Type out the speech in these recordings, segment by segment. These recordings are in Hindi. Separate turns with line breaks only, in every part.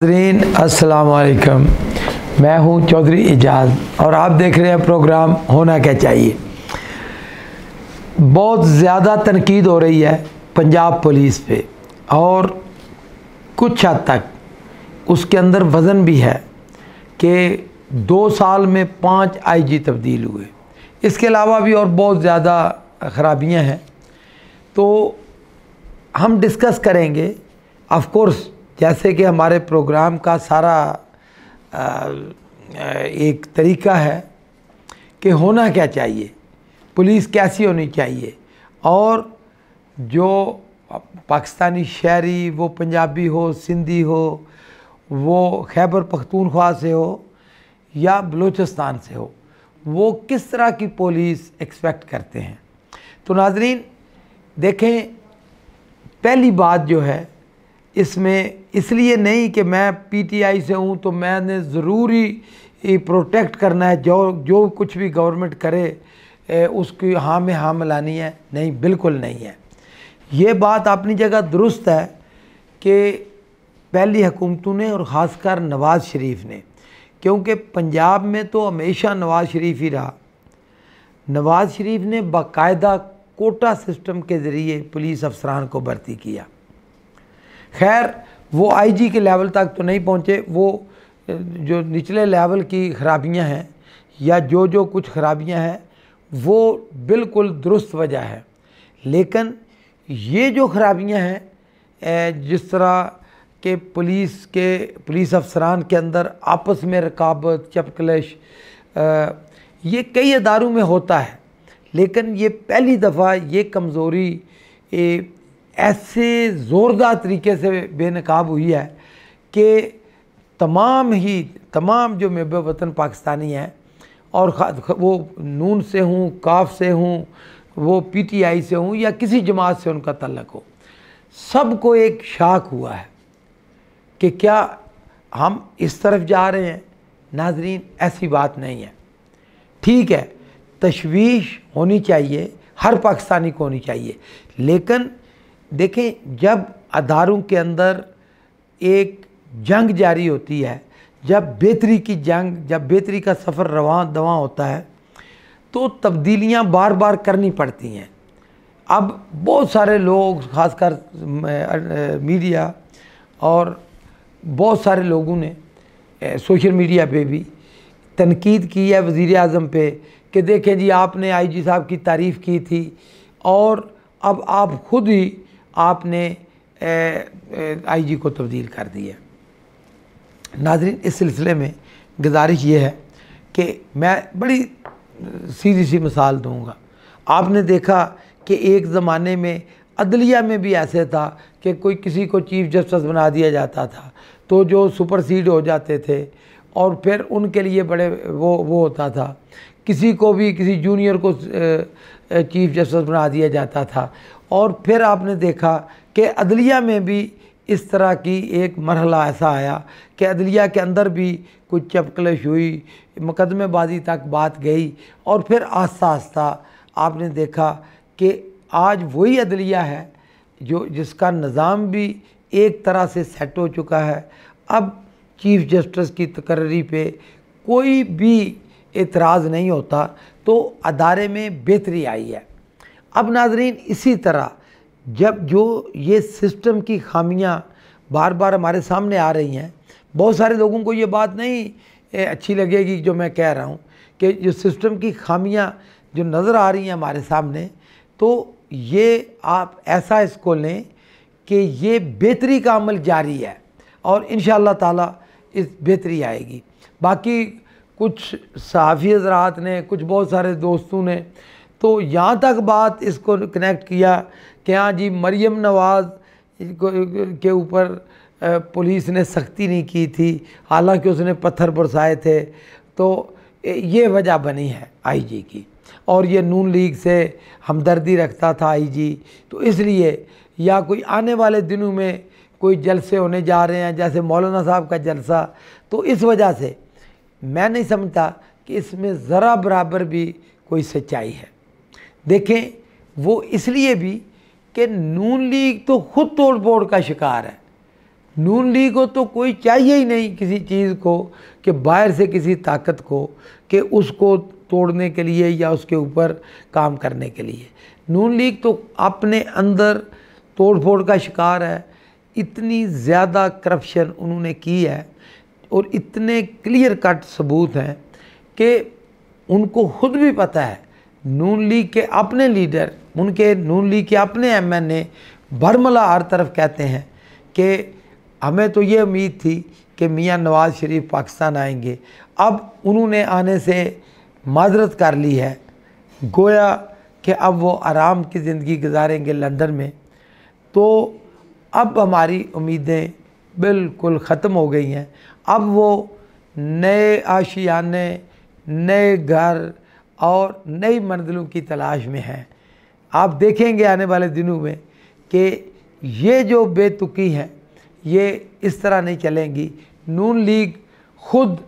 नाज़रीन अस्सलाम वालेकुम, मैं हूं चौधरी एजाज और आप देख रहे हैं प्रोग्राम होना क्या चाहिए। बहुत ज़्यादा तनकीद हो रही है पंजाब पुलिस पे और कुछ हद तक उसके अंदर वज़न भी है कि 2 साल में 5 आईजी तब्दील हुए। इसके अलावा भी और बहुत ज़्यादा ख़राबियाँ हैं, तो हम डिस्कस करेंगे। ऑफ कोर्स जैसे कि हमारे प्रोग्राम का सारा एक तरीका है कि होना क्या चाहिए, पुलिस कैसी होनी चाहिए, और जो पाकिस्तानी शहरी, वो पंजाबी हो, सिंधी हो, वो खैबर पख्तूनख्वा से हो या बलूचिस्तान से हो, वो किस तरह की पुलिस एक्सपेक्ट करते हैं। तो नाज़रीन देखें, पहली बात जो है इसमें, इसलिए नहीं कि मैं पीटीआई से हूँ तो मैंने ज़रूरी प्रोटेक्ट करना है, जो कुछ भी गवर्नमेंट करे उसकी हाँ में हाँ मिलानी है, नहीं, बिल्कुल नहीं है। ये बात अपनी जगह दुरुस्त है कि पहली हुकूमतों ने और ख़ासकर नवाज़ शरीफ ने, क्योंकि पंजाब में तो हमेशा नवाज़ शरीफ ही रहा। नवाज़ शरीफ ने बाकायदा कोटा सिस्टम के ज़रिए पुलिस अफसरान को भर्ती किया। खैर वो आईजी के लेवल तक तो नहीं पहुँचे, वो जो निचले लेवल की ख़राबियाँ हैं या जो कुछ ख़राबियाँ हैं वो बिल्कुल दुरुस्त वजह है। लेकिन ये जो ख़राबियाँ हैं, जिस तरह के पुलिस अफसरान के अंदर आपस में रकाबत, चपकलश, ये कई अदारों में होता है, लेकिन ये पहली दफ़ा ये कमज़ोरी ऐसे ज़ोरदार तरीके से बेनकाब हुई है कि तमाम जो महब वतन पाकिस्तानी हैं, और वो नून से हूँ, काफ से हूँ, वो पीटीआई से हूँ या किसी जमात से उनका तल्लक हो, सबको एक शाक हुआ है कि क्या हम इस तरफ जा रहे हैं। नाज़रीन ऐसी बात नहीं है। ठीक है, तशवीश होनी चाहिए, हर पाकिस्तानी को होनी चाहिए, लेकिन देखें, जब अदारों के अंदर एक जंग जारी होती है, जब बेहतरी का सफ़र रवां दवां होता है, तो तब्दीलियां बार बार करनी पड़ती हैं। अब बहुत सारे लोग, ख़ासकर मीडिया और बहुत सारे लोगों ने सोशल मीडिया पे भी तनकीद की है वज़ीर आज़म पे कि देखें जी, आपने आईजी साहब की तारीफ़ की थी और अब आप खुद ही आपने आईजी को तब्दील कर दिया। नाज़रीन इस सिलसिले में गुजारिश ये है कि मैं बड़ी सीधी सी मिसाल दूंगा। आपने देखा कि एक ज़माने में अदलिया में भी ऐसे था कि कोई किसी को चीफ़ जस्टिस बना दिया जाता था तो जो सुपरसीड हो जाते थे, और फिर उनके लिए बड़े वो होता था, किसी को भी, किसी जूनियर को चीफ़ जस्टिस बना दिया जाता था। और फिर आपने देखा कि अदलिया में भी इस तरह की एक मरहला ऐसा आया कि अदलिया के अंदर भी कुछ चपकलश हुई, मुकदमेबाजी तक बात गई, और फिर आस्ता आस्ता आपने देखा कि आज वही अदलिया है जिसका निज़ाम भी एक तरह से सेट हो चुका है। अब चीफ़ जस्टिस की तकर्री पे कोई भी एतराज़ नहीं होता, तो अदारे में बेहतरी आई है। अब नाज़रीन इसी तरह जब जो ये सिस्टम की खामियां बार बार हमारे सामने आ रही हैं, बहुत सारे लोगों को ये बात नहीं अच्छी लगेगी जो मैं कह रहा हूँ कि जो सिस्टम की खामियां जो नज़र आ रही हैं हमारे सामने, तो ये आप ऐसा इसको लें कि ये बेहतरी का अमल जारी है और इंशाअल्लाह ताला इस बेहतरी आएगी। बाकी कुछ सहाफ़ी हज़रात ने, कुछ बहुत सारे दोस्तों ने तो यहाँ तक बात इसको कनेक्ट किया कि हाँ जी, मरियम नवाज़ के ऊपर पुलिस ने सख्ती नहीं की थी, हालांकि उसने पत्थर बरसाए थे, तो ये वजह बनी है आईजी की, और ये नून लीग से हमदर्दी रखता था आईजी, तो इसलिए, या कोई आने वाले दिनों में कोई जलसे होने जा रहे हैं जैसे मौलाना साहब का जलसा, तो इस वजह से मैं नहीं समझता कि इसमें ज़रा बराबर भी कोई सच्चाई है। देखें, वो इसलिए भी कि नून लीग तो खुद तोड़ फोड़ का शिकार है। नून लीग को तो कोई चाहिए ही नहीं किसी चीज़ को, कि बाहर से किसी ताकत को, कि उसको तोड़ने के लिए या उसके ऊपर काम करने के लिए। नून लीग तो अपने अंदर तोड़ फोड़ का शिकार है। इतनी ज़्यादा करप्शन उन्होंने की है और इतने क्लियर कट सबूत हैं कि उनको खुद भी पता है। नून लीग के अपने लीडर, उनके नून लीग के अपने एमएनए बरमला हर तरफ कहते हैं कि हमें तो ये उम्मीद थी कि मियां नवाज़ शरीफ पाकिस्तान आएंगे, अब उन्होंने आने से माजरत कर ली है, गोया कि अब वो आराम की ज़िंदगी गुजारेंगे लंदन में। तो अब हमारी उम्मीदें बिल्कुल ख़त्म हो गई हैं। अब वो नए आशियाने, नए घर और नई मंजिलों की तलाश में हैं। आप देखेंगे आने वाले दिनों में कि ये जो बेतुकी हैं ये इस तरह नहीं चलेंगी। नून लीग खुद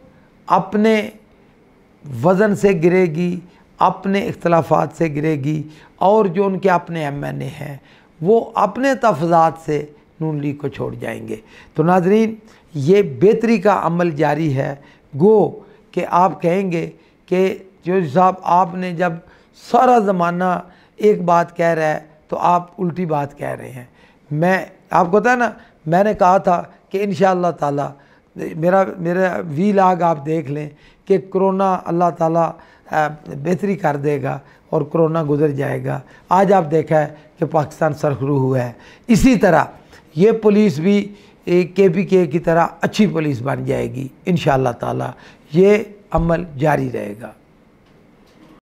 अपने वज़न से गिरेगी, अपने इख्तलाफात से गिरेगी, और जो उनके अपने एमएनए हैं वो अपने तफज़ात से नून लीग को छोड़ जाएंगे। तो नाज़रीन, ये बेहतरी का अमल जारी है। गो कि आप कहेंगे कि जो साहब आपने जब सारा ज़माना एक बात कह रहा है तो आप उल्टी बात कह रहे हैं। मैं आपको पता है ना, मैंने कहा था कि इंशाअल्लाह ताला मेरा 20 लाख आप देख लें कि कोरोना अल्लाह ताला बेहतरी कर देगा और कोरोना गुजर जाएगा। आज आप देखा है कि पाकिस्तान सरखरू हुआ है। इसी तरह ये पुलिस भी KPK की तरह अच्छी पुलिस बन जाएगी इंशाअल्लाह ताला। ये अमल जारी रहेगा।